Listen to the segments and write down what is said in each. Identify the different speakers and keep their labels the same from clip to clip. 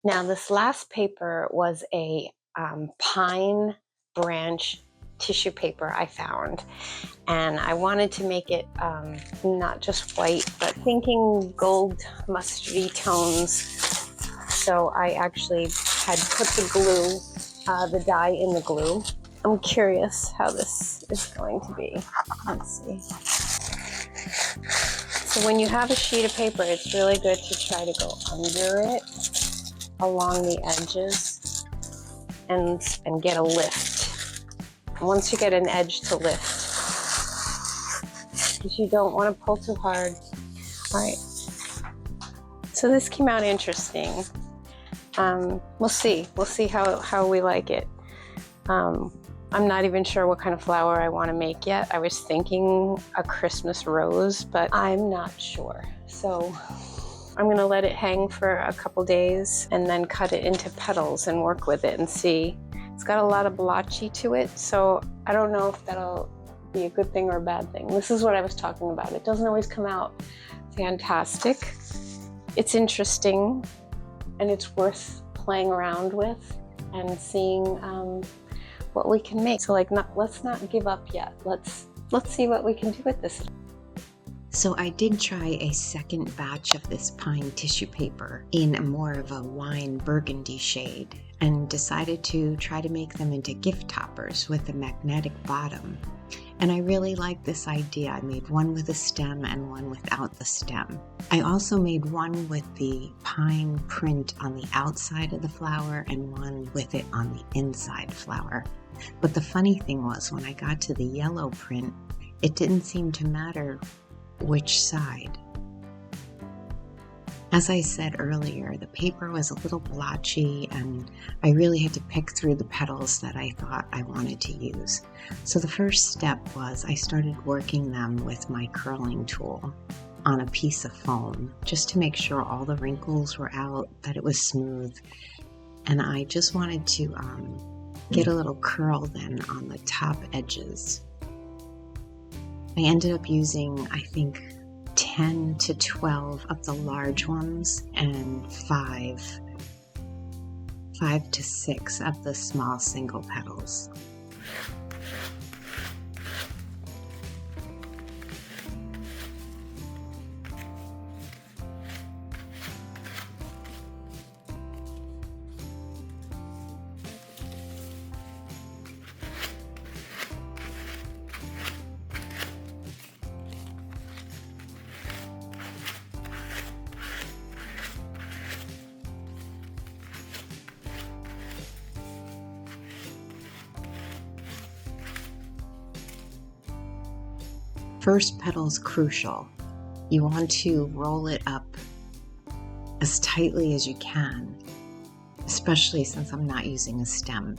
Speaker 1: Now, this last paper was a pine branch tissue paper I found, and I wanted to make it not just white, but thinking gold mustardy tones. So I actually had put the glue, the dye in the glue. I'm curious how this is going to be. Let's see. So when you have a sheet of paper, it's really good to try to go under it, along the edges, and get a lift. Once you get an edge to lift, because you don't want to pull too hard. All right. So this came out interesting. We'll see. We'll see how we like it. I'm not even sure what kind of flower I want to make yet. I was thinking a Christmas rose, but I'm not sure. So I'm going to let it hang for a couple days and then cut it into petals and work with it and see. It's got a lot of blotchy to it, so I don't know if that'll be a good thing or a bad thing. This is what I was talking about. It doesn't always come out fantastic. It's interesting, and it's worth playing around with and seeing what we can make. So let's not give up yet. Let's see what we can do with this.
Speaker 2: So I did try a second batch of this pine tissue paper in more of a wine burgundy shade and decided to try to make them into gift toppers with a magnetic bottom. And I really like this idea. I made one with a stem and one without the stem. I also made one with the pine print on the outside of the flower and one with it on the inside flower. But the funny thing was, when I got to the yellow print, it didn't seem to matter which side. As I said earlier, the paper was a little blotchy and I really had to pick through the petals that I thought I wanted to use. So the first step was I started working them with my curling tool on a piece of foam, just to make sure all the wrinkles were out, that it was smooth. And I just wanted to get a little curl then on the top edges. I ended up using, I think, 10 to 12 of the large ones and 5 to 6 of the small single petals. First petal is crucial. You want to roll it up as tightly as you can, especially since I'm not using a stem.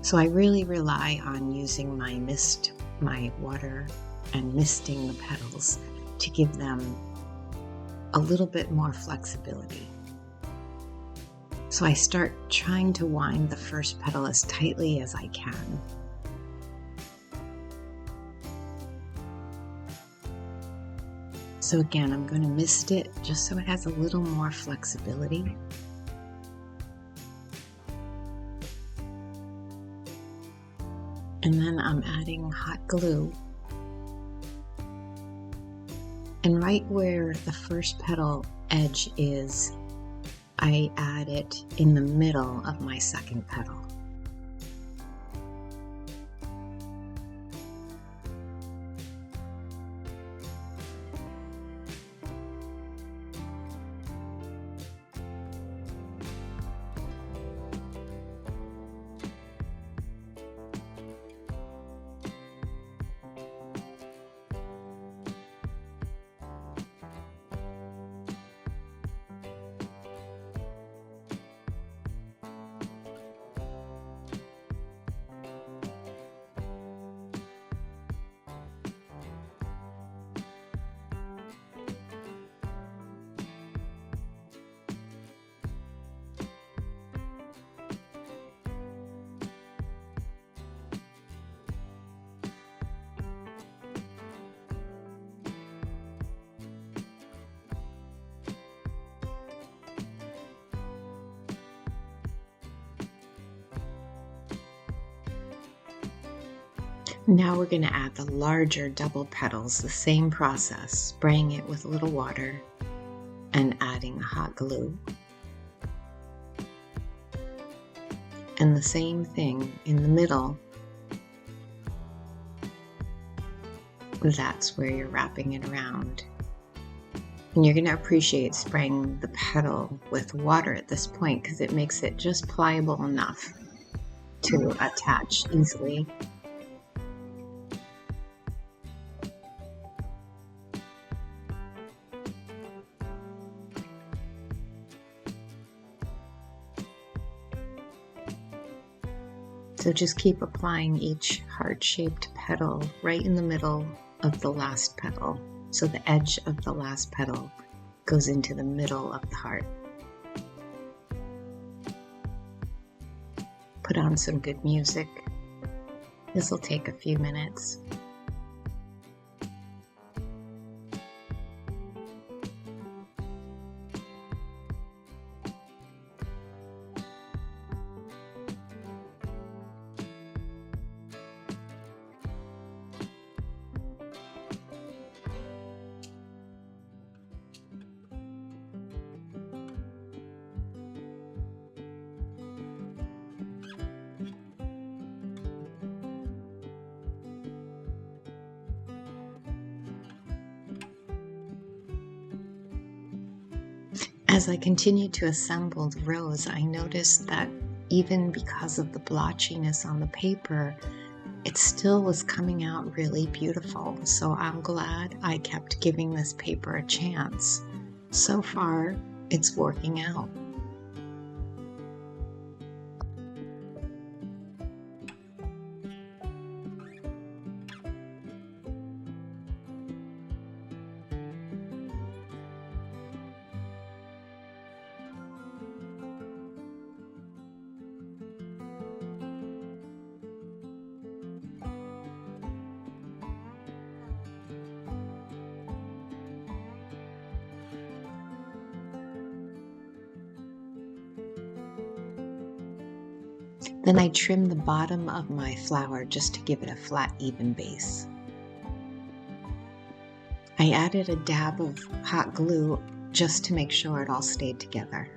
Speaker 2: So I really rely on using my water and misting the petals to give them a little bit more flexibility. So I start trying to wind the first petal as tightly as I can. So again, I'm going to mist it just so it has a little more flexibility. And then I'm adding hot glue. And right where the first petal edge is, I add it in the middle of my second petal. Now we're going to add the larger double petals, the same process, spraying it with a little water and adding hot glue. And the same thing in the middle. That's where you're wrapping it around. And you're going to appreciate spraying the petal with water at this point because it makes it just pliable enough to attach easily. So just keep applying each heart-shaped petal right in the middle of the last petal. So the edge of the last petal goes into the middle of the heart. Put on some good music. This will take a few minutes. As I continued to assemble the rose, I noticed that even because of the blotchiness on the paper, it still was coming out really beautiful. So I'm glad I kept giving this paper a chance. So far, it's working out. Then I trimmed the bottom of my flower just to give it a flat, even base. I added a dab of hot glue just to make sure it all stayed together.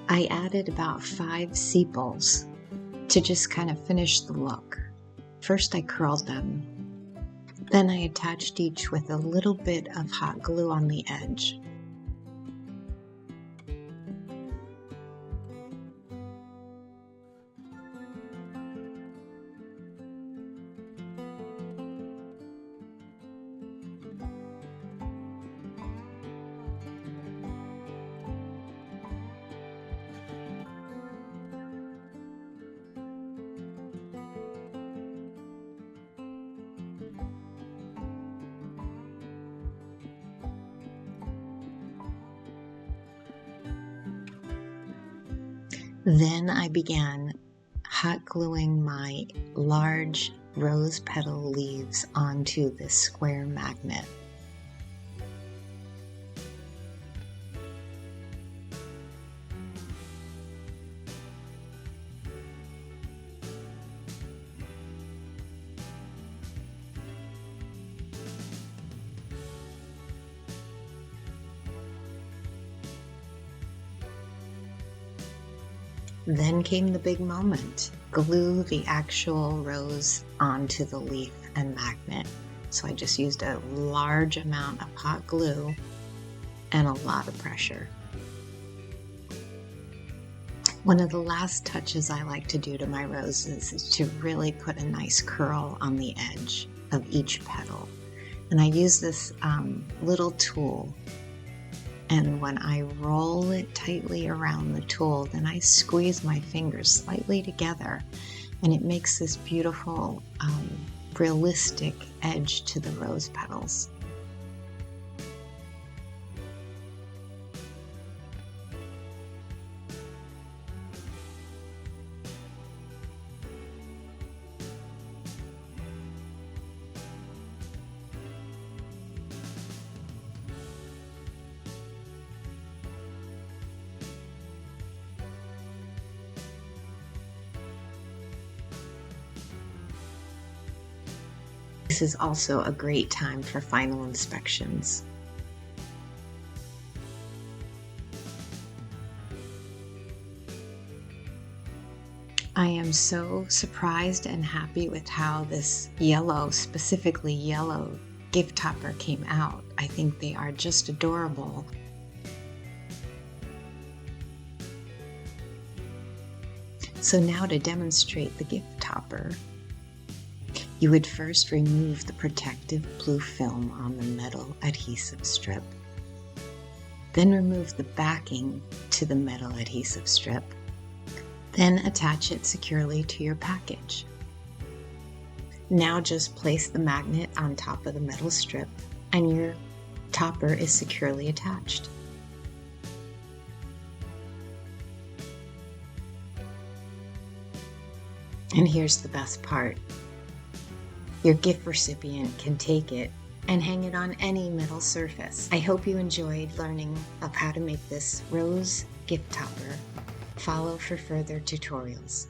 Speaker 2: I added about 5 sepals to just kind of finish the look. First I curled them. Then I attached each with a little bit of hot glue on the edge. Then I began hot gluing my large rose petal leaves onto this square magnet. Then came the big moment. Glue the actual rose onto the leaf and magnet. So I just used a large amount of hot glue and a lot of pressure. One of the last touches I like to do to my roses is to really put a nice curl on the edge of each petal. And I use this little tool. And when I roll it tightly around the tool, then I squeeze my fingers slightly together, and it makes this beautiful, realistic edge to the rose petals. This is also a great time for final inspections. I am so surprised and happy with how this yellow, specifically yellow, gift topper came out. I think they are just adorable. So now to demonstrate the gift topper, you would first remove the protective blue film on the metal adhesive strip. Then remove the backing to the metal adhesive strip. Then attach it securely to your package. Now just place the magnet on top of the metal strip and your topper is securely attached. And here's the best part. Your gift recipient can take it and hang it on any metal surface. I hope you enjoyed learning of how to make this rose gift topper. Follow for further tutorials.